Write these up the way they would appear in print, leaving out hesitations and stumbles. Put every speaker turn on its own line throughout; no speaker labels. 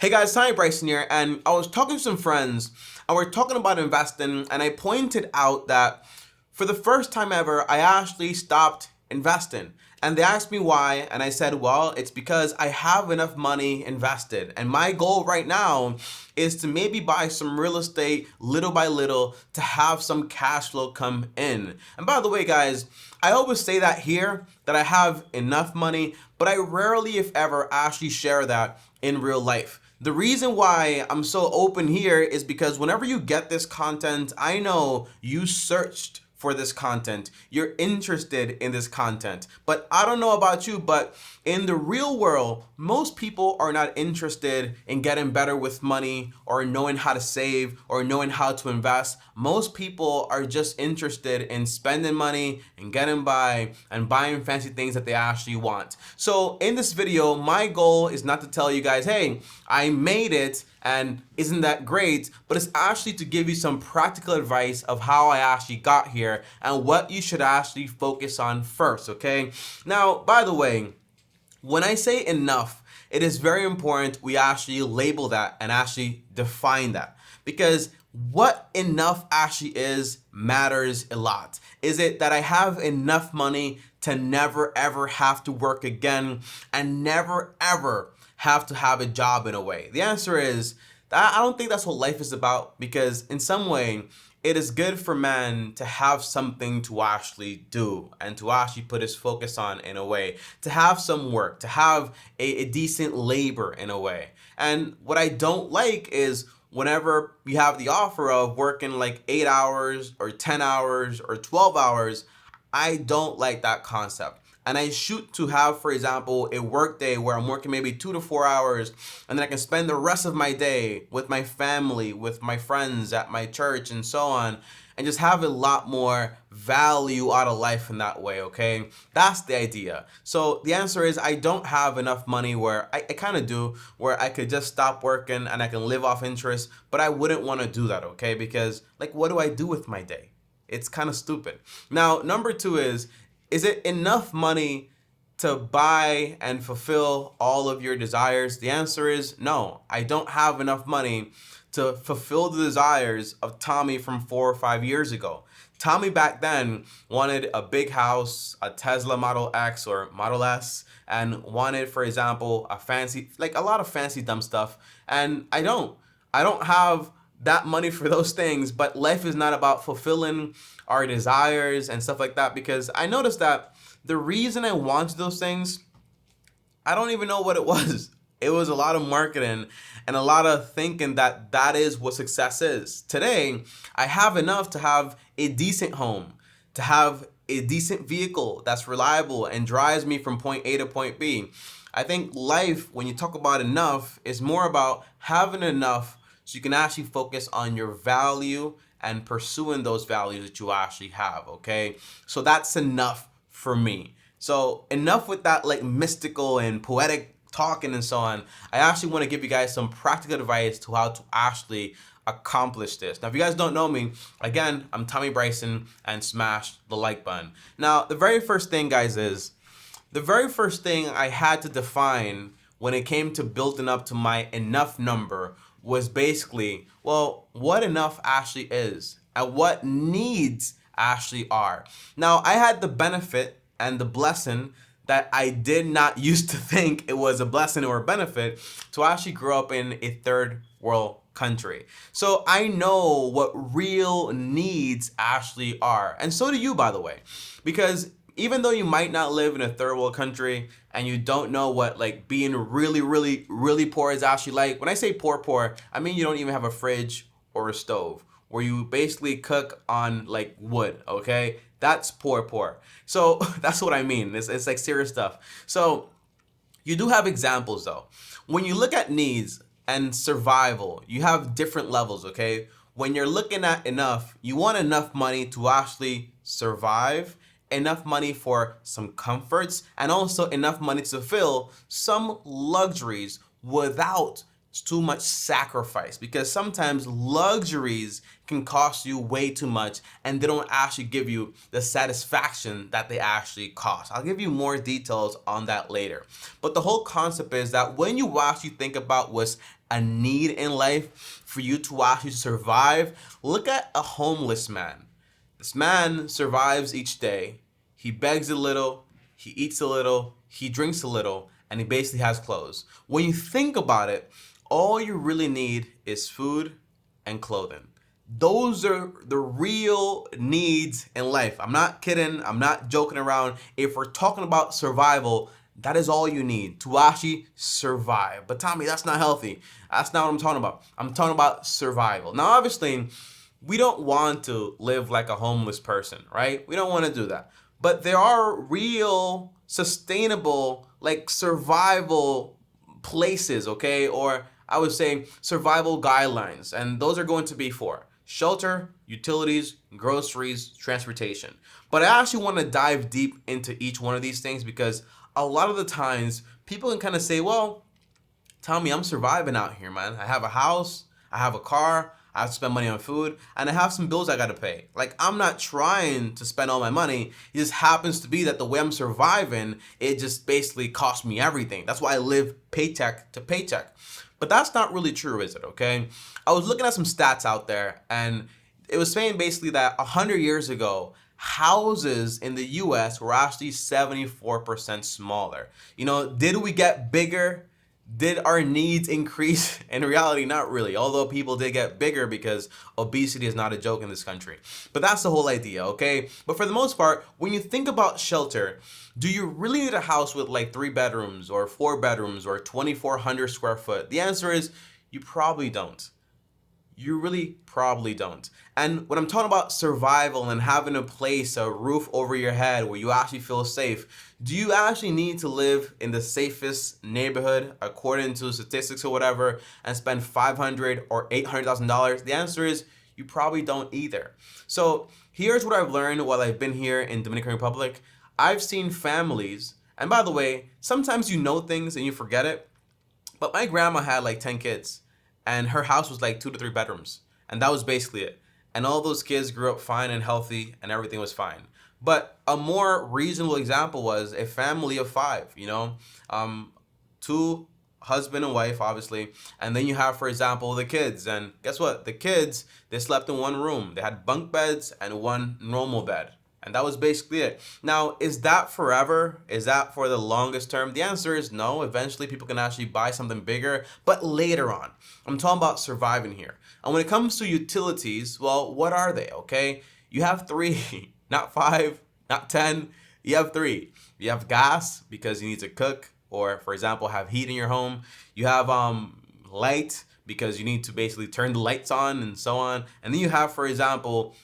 Hey guys, TommyBryson here, and I was talking to some friends, and we're talking about investing, and I pointed out that for the first time ever, I actually stopped investing. And they asked me why, and I said, well, it's because I have enough money invested. And my goal right now is to maybe buy some real estate little by little to have some cash flow come in. And by the way, guys, I always say that here, that I have enough money, but I rarely, if ever, actually share that in real life. The reason why I'm so open here is because whenever you get this content, I know you searched for this content. You're interested in this content. But I don't know about you, but in the real world, most people are not interested in getting better with money or knowing how to save or knowing how to invest. Most people are just interested in spending money and getting by and buying fancy things that they actually want. So in this video, my goal is not to tell you guys, hey, I made it and isn't that great, but it's actually to give you some practical advice of how I actually got here and what you should actually focus on first, okay? Now, by the way, when I say enough, it is very important we actually label that and actually define that, because what enough actually is matters a lot. Is it that I have enough money to never ever have to work again and never ever have to have a job in a way? The answer is that I don't think that's what life is about, because in some way it is good for man to have something to actually do and to actually put his focus on in a way, to have some work, to have a decent labor in a way. And what I don't like is whenever you have the offer of working like 8 hours or 10 hours or 12 hours, I don't like that concept. And I shoot to have, for example, a work day where I'm working maybe 2 to 4 hours, and then I can spend the rest of my day with my family, with my friends at my church and so on, and just have a lot more value out of life in that way, okay? That's the idea. So the answer is I don't have enough money where I kind of do, where I could just stop working and I can live off interest, but I wouldn't want to do that, okay? Because like, what do I do with my day? It's kind of stupid. Now, number two is it enough money to buy and fulfill all of your desires? The answer is no. I don't have enough money to fulfill the desires of Tommy from 4 or 5 years ago. Tommy back then wanted a big house, a Tesla Model X or Model S, and wanted, for example, a fancy, like a lot of fancy dumb stuff. And I don't have that money for those things, but life is not about fulfilling our desires and stuff like that, because I noticed that the reason I wanted those things, I don't even know what it was. It was a lot of marketing and a lot of thinking that that is what success is. Today, I have enough to have a decent home, to have a decent vehicle that's reliable and drives me from point A to point B. I think life, when you talk about enough, is more about having enough so you can actually focus on your value and pursuing those values that you actually have, okay? So that's enough for me. So enough with that like mystical and poetic talking and so on. I actually want to give you guys some practical advice to how to actually accomplish this. Now, if you guys don't know me, again, I'm TommyBryson, and smash the like button. Now, the very first thing, guys, is the very first thing I had to define when it came to building up to my enough number was basically, well, what enough actually is and what needs actually are. Now, I had the benefit and the blessing that I did not used to think it was a blessing or a benefit to actually grow up in a third world country. So I know what real needs actually are. And so do you, by the way, because even though you might not live in a third world country and you don't know what like being really, really, really poor is actually like, when I say poor, I mean you don't even have a fridge or a stove, where you basically cook on like wood, okay? That's poor. So that's what I mean. It's like serious stuff. So you do have examples though. When you look at needs and survival, you have different levels, okay? When you're looking at enough, you want enough money to actually survive, enough money for some comforts, and also enough money to fill some luxuries without It's too much sacrifice, because sometimes luxuries can cost you way too much and they don't actually give you the satisfaction that they actually cost. I'll give you more details on that later. But the whole concept is that when you actually think about what's a need in life for you to actually survive, look at a homeless man. This man survives each day. He begs a little, he eats a little, he drinks a little, and he basically has clothes. When you think about it, all you really need is food and clothing. Those are the real needs in life. I'm not kidding. I'm not joking around. If we're talking about survival, that is all you need to actually survive. But Tommy, that's not healthy. That's not what I'm talking about. I'm talking about survival. Now, obviously, we don't want to live like a homeless person, right? We don't want to do that. But there are real, sustainable, like survival places, okay? Or I would say survival guidelines. And those are going to be for shelter, utilities, groceries, transportation. But I actually want to dive deep into each one of these things, because a lot of the times people can kind of say, well, Tommy, I'm surviving out here, man. I have a house, I have a car, I have to spend money on food, and I have some bills I gotta pay. Like, I'm not trying to spend all my money. It just happens to be that the way I'm surviving, it just basically costs me everything. That's why I live paycheck to paycheck. But that's not really true, is it, okay? I was looking at some stats out there, and it was saying basically that 100 years ago, houses in the US were actually 74% smaller. You know, did we get bigger? Did our needs increase? In reality, not really. Although people did get bigger, because obesity is not a joke in this country. But that's the whole idea, okay? But for the most part, when you think about shelter, do you really need a house with like 3 bedrooms or 4 bedrooms or 2,400 square foot? The answer is you probably don't. You really probably don't. And when I'm talking about survival and having a place, a roof over your head where you actually feel safe, do you actually need to live in the safest neighborhood according to statistics or whatever and spend $500,000 or $800,000? The answer is you probably don't either. So here's what I've learned while I've been here in Dominican Republic. I've seen families, and by the way, sometimes you know things and you forget it, but my grandma had like 10 kids. And her house was like 2 to 3 bedrooms. And that was basically it. And all those kids grew up fine and healthy and everything was fine. But a more reasonable example was a family of 5, you know, 2 husband and wife, obviously. And then you have, for example, the kids. And guess what? The kids, they slept in one room. They had bunk beds and one normal bed. And that was basically it. Now, is that forever? Is that for the longest term? The answer is no. Eventually, people can actually buy something bigger, but later on. I'm talking about surviving here. And when it comes to utilities, well, what are they, okay? You have 3, not 5, not 10. You have 3. You have gas, because you need to cook, or, for example, have heat in your home. You have light, because you need to basically turn the lights on and so on. And then you have, for example,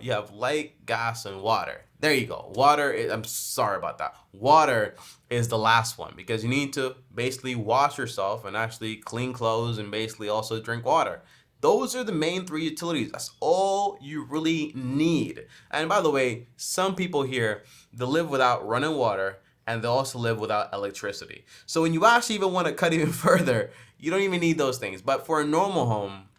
you have light, gas, and water. There you go. I'm sorry about that. Water is the last one, because you need to basically wash yourself and actually clean clothes and basically also drink water. Those are the main 3 utilities. That's all you really need. And by the way, some people here, they live without running water, and they also live without electricity. So when you actually even want to cut even further, you don't even need those things. But for a normal home,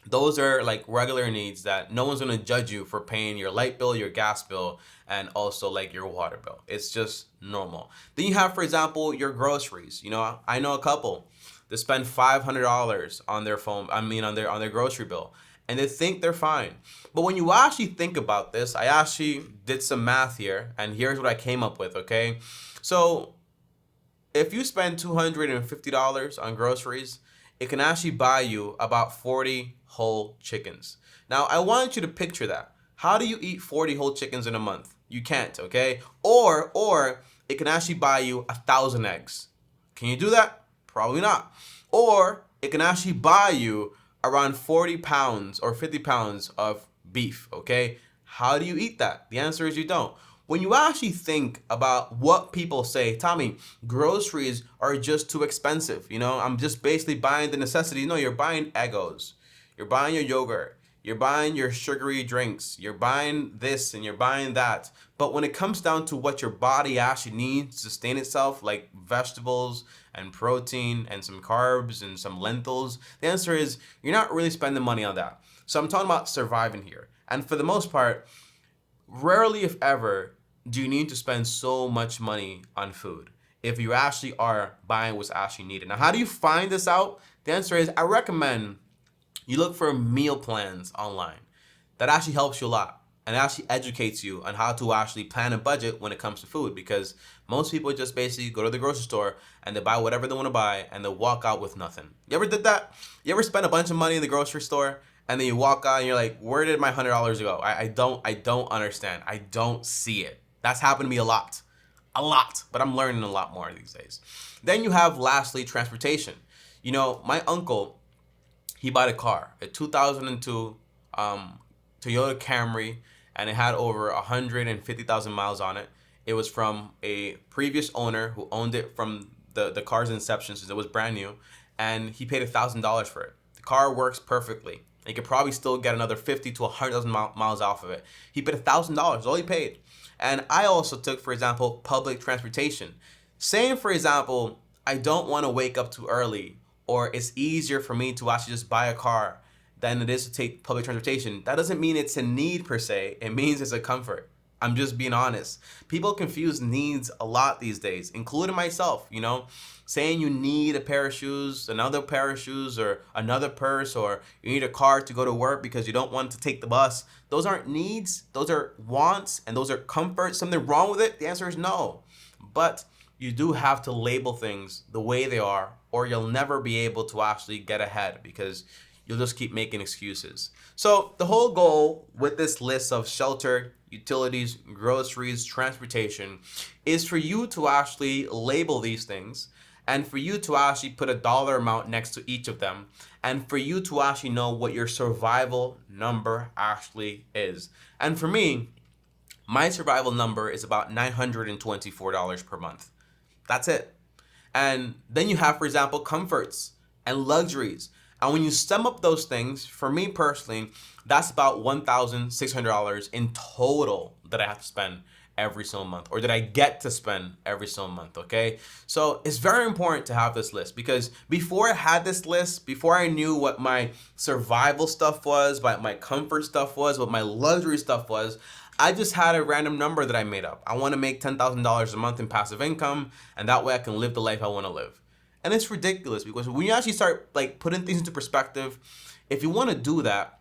those are like regular needs that no one's going to judge you for paying your light bill, your gas bill, and also like your water bill. It's just normal. Then you have, for example, your groceries. You know, I know a couple that spend $500 on their phone, on their grocery bill, and they think they're fine. But when you actually think about this, I actually did some math here, and here's what I came up with, okay? So if you spend $250 on groceries, it can actually buy you about 40 whole chickens. Now, I want you to picture that. How do you eat 40 whole chickens in a month? You can't, okay? Or it can actually buy you 1,000 eggs. Can you do that? Probably not. Or it can actually buy you around 40 pounds or 50 pounds of beef, okay? How do you eat that? The answer is you don't. When you actually think about what people say, Tommy, groceries are just too expensive. You know, I'm just basically buying the necessities. No, you're buying Eggos. You're buying your yogurt. You're buying your sugary drinks. You're buying this and you're buying that. But when it comes down to what your body actually needs to sustain itself, like vegetables and protein and some carbs and some lentils, the answer is you're not really spending money on that. So I'm talking about surviving here. And for the most part, rarely if ever do you need to spend so much money on food if you actually are buying what's actually needed. Now, how do you find this out? The answer is I recommend you look for meal plans online. That actually helps you a lot and it actually educates you on how to actually plan a budget when it comes to food, because most people just basically go to the grocery store and they buy whatever they want to buy and they walk out with nothing. You ever did that? You ever spend a bunch of money in the grocery store and then you walk out and you're like, where did my $100 go? I don't understand. I don't see it. That's happened to me a lot, but I'm learning a lot more these days. Then you have, lastly, transportation. You know, my uncle, he bought a car, a 2002 Toyota Camry, and it had over 150,000 miles on it. It was from a previous owner who owned it from the car's inception since it was brand new, and he paid $1,000 for it. The car works perfectly. You could probably still get another 50 to 100,000 miles off of it. He paid $1,000, all he paid. And I also took, for example, public transportation. Saying, for example, I don't want to wake up too early, or it's easier for me to actually just buy a car than it is to take public transportation. That doesn't mean it's a need per se. It means it's a comfort. I'm just being honest. People confuse needs a lot these days, including myself, you know, saying you need a pair of shoes, another pair of shoes, or another purse, or you need a car to go to work because you don't want to take the bus. Those aren't needs. Those are wants, and those are comforts. Something wrong with it? The answer is no. But you do have to label things the way they are, or you'll never be able to actually get ahead because you'll just keep making excuses. So the whole goal with this list of shelter, utilities, groceries, transportation is for you to actually label these things, and for you to actually put a dollar amount next to each of them, and for you to actually know what your survival number actually is. And for me, my survival number is about $924 per month. That's it. And then you have, for example, comforts and luxuries. And when you sum up those things, for me personally, that's about $1,600 in total that I have to spend every single month, or that I get to spend every single month, okay? So it's very important to have this list, because before I had this list, before I knew what my survival stuff was, what my comfort stuff was, what my luxury stuff was, I just had a random number that I made up. I want to make $10,000 a month in passive income, and that way I can live the life I want to live. And it's ridiculous, because when you actually start like putting things into perspective, if you want to do that,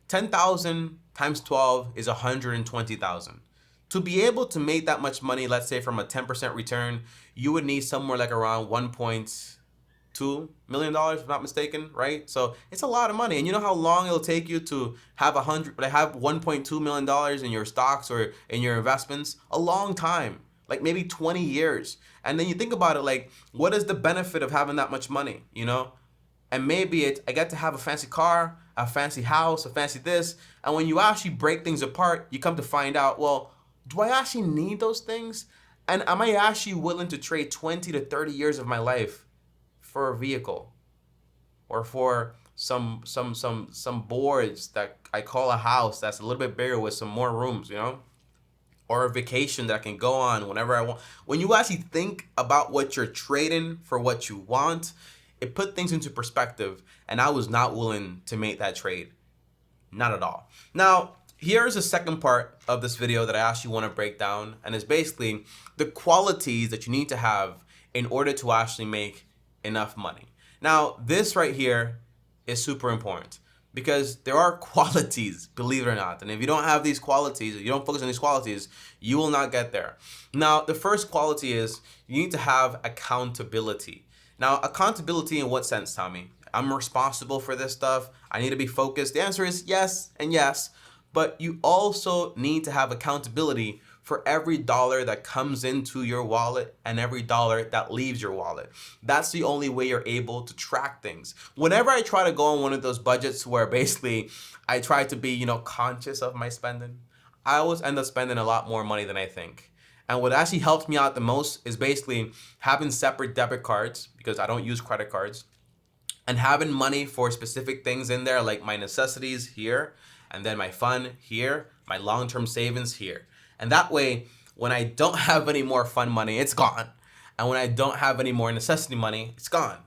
10,000 times 12 is 120,000. To be able to make that much money, let's say from a 10% return, you would need somewhere like around $1.2 million, if I'm not mistaken, right? So it's a lot of money. And you know how long it'll take you to have $1.2 million in your stocks or in your investments? A long time, like maybe 20 years. And then you think about it, like, what is the benefit of having that much money, you know? And maybe I get to have a fancy car, a fancy house, a fancy this. And when you actually break things apart, you come to find out, well, do I actually need those things? And am I actually willing to trade 20 to 30 years of my life for a vehicle, or for some boards that I call a house that's a little bit bigger with some more rooms, you know? Or a vacation that I can go on whenever I want. When you actually think about what you're trading for what you want, it put things into perspective, and I was not willing to make that trade. Not at all. Now, here's the second part of this video that I actually want to break down, and it's basically the qualities that you need to have in order to actually make enough money. Now, this right here is super important, because there are qualities, believe it or not. And if you don't have these qualities, you don't focus on these qualities, you will not get there. Now, the first quality is you need to have accountability. Now, accountability in what sense, Tommy? I'm responsible for this stuff. I need to be focused. The answer is yes and yes. But you also need to have accountability for every dollar that comes into your wallet and every dollar that leaves your wallet. That's the only way you're able to track things. Whenever I try to go on one of those budgets where basically I try to be, you know, conscious of my spending, I always end up spending a lot more money than I think. And what actually helps me out the most is basically having separate debit cards, because I don't use credit cards, and having money for specific things in there, like my necessities here, and then my fun here, my long-term savings here. And that way, when I don't have any more fun money, it's gone. And when I don't have any more necessity money, it's gone.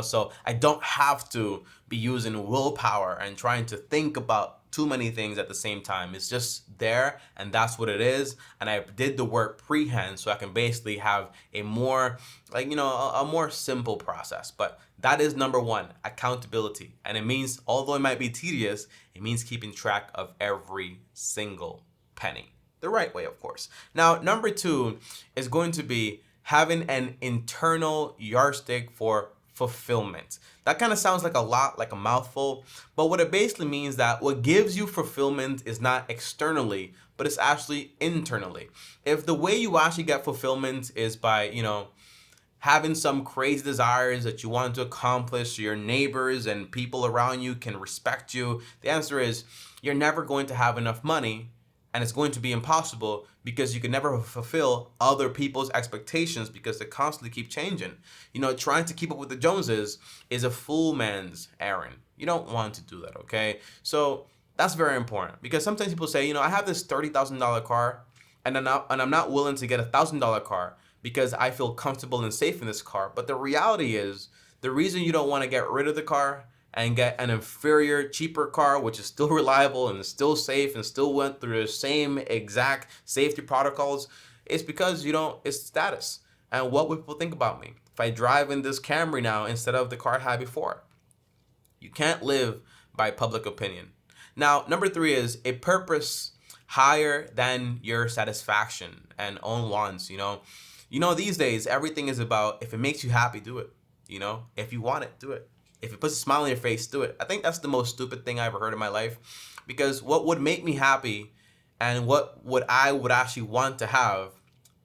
So I don't have to be using willpower and trying to think about too many things at the same time. It's just there, and that's what it is. And I did the work pre-hand, so I can basically have a more a more simple process. But that is number one, accountability. And it means, although it might be tedious, it means keeping track of every single penny the right way, of course. Now, number two is going to be having an internal yardstick for fulfillment. That kind of sounds like a lot, like a mouthful, but what it basically means that what gives you fulfillment is not externally, but it's actually internally. If the way you actually get fulfillment is by, having some crazy desires that you want to accomplish so your neighbors and people around you can respect you, the answer is you're never going to have enough money, and it's going to be impossible because you can never fulfill other people's expectations because they constantly keep changing. Trying to keep up with the Joneses is a fool man's errand. You don't want to do that, okay? So that's very important because sometimes people say, I have this $30,000 car and I'm not willing to get a $1,000 car because I feel comfortable and safe in this car. But the reality is the reason you don't want to get rid of the car and get an inferior, cheaper car, which is still reliable and still safe and still went through the same exact safety protocols, is because it's status. And what would people think about me if I drive in this Camry now instead of the car I had before? You can't live by public opinion. Now, number three is a purpose higher than your satisfaction and own wants. These days, everything is about, if it makes you happy, do it. If you want it, do it. If it puts a smile on your face, do it. I think that's the most stupid thing I ever heard in my life, because what would make me happy and what would I would actually want to have,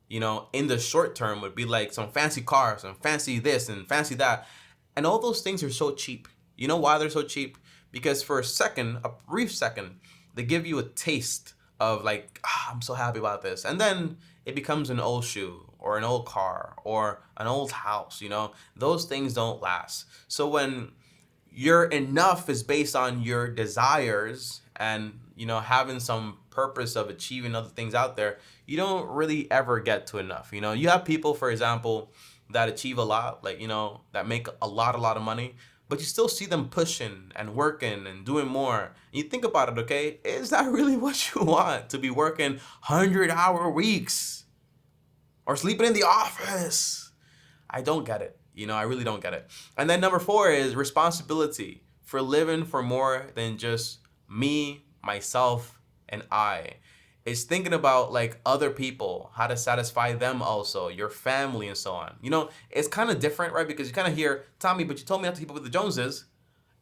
in the short term would be like some fancy car, some fancy this and fancy that. And all those things are so cheap. You know why they're so cheap? Because for a brief second, they give you a taste of like, I'm so happy about this. And then it becomes an old shoe or an old car or an old house. Those things don't last. So when your enough is based on your desires and, having some purpose of achieving other things out there, you don't really ever get to enough. You have people, for example, that achieve a lot, like, that make a lot of money, but you still see them pushing and working and doing more. You think about it, okay? Is that really what you want? To be working 100-hour weeks or sleeping in the office? I don't get it. I really don't get it. And then number four is responsibility for living for more than just me, myself, and I. It's thinking about like other people, how to satisfy them also, your family and so on. It's kind of different, right? Because you kind of hear, Tommy, but you told me not to keep up with the Joneses.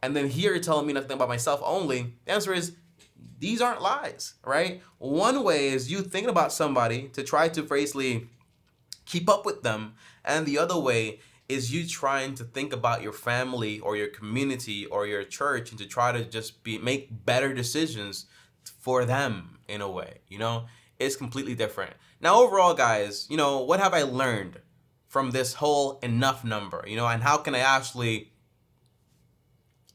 And then here you're telling me nothing about myself only. The answer is, these aren't lies, right? One way is you thinking about somebody to try to basically keep up with them. And the other way is you trying to think about your family or your community or your church and to try to just make better decisions for them in a way. It's completely different. Now, overall, guys, what have I learned from this whole enough number, and how can I actually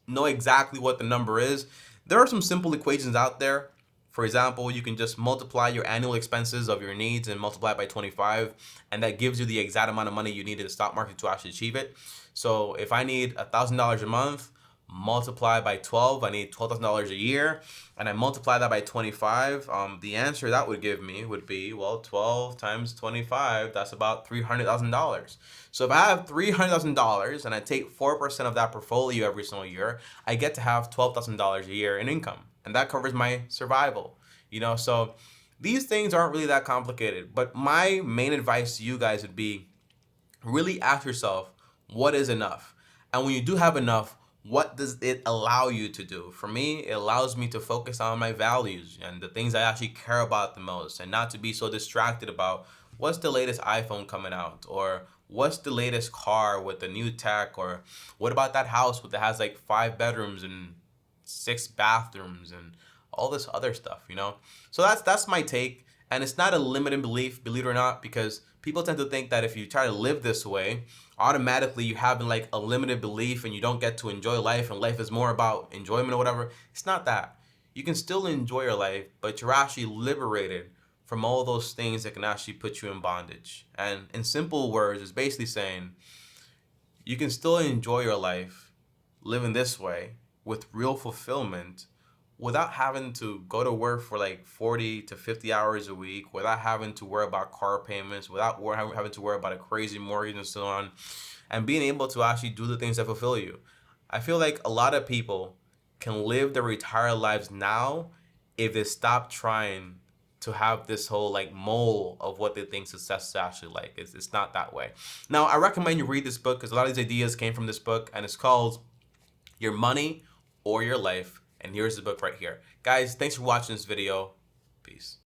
know exactly what the number is? There are some simple equations out there. For example, you can just multiply your annual expenses of your needs and multiply it by 25, and that gives you the exact amount of money you need in the stock market to actually achieve it. So if I need $1,000 a month, multiply by 12, I need $12,000 a year, and I multiply that by 25, the answer that would give me would be, well, 12 times 25, that's about $300,000. So if I have $300,000 and I take 4% of that portfolio every single year, I get to have $12,000 a year in income, and that covers my survival. So these things aren't really that complicated, but my main advice to you guys would be really ask yourself, what is enough? And when you do have enough, what does it allow you to do? For me, it allows me to focus on my values and the things I actually care about the most, and not to be so distracted about what's the latest iPhone coming out, or what's the latest car with the new tech, or what about that house that has like 5 bedrooms and 6 bathrooms and all this other stuff, So that's my take. And it's not a limiting belief, believe it or not, because people tend to think that if you try to live this way, automatically you have like a limited belief and you don't get to enjoy life, and life is more about enjoyment or whatever. It's not that. You can still enjoy your life, but you're actually liberated from all those things that can actually put you in bondage. And in simple words, it's basically saying you can still enjoy your life living this way with real fulfillment without having to go to work for like 40 to 50 hours a week, without having to worry about car payments, without having to worry about a crazy mortgage and so on, and being able to actually do the things that fulfill you. I feel like a lot of people can live their retired lives now if they stop trying to have this whole like mold of what they think success is actually like. It's not that way. Now, I recommend you read this book because a lot of these ideas came from this book, and it's called Your Money or Your Life. And here's the book right here. Guys, thanks for watching this video. Peace.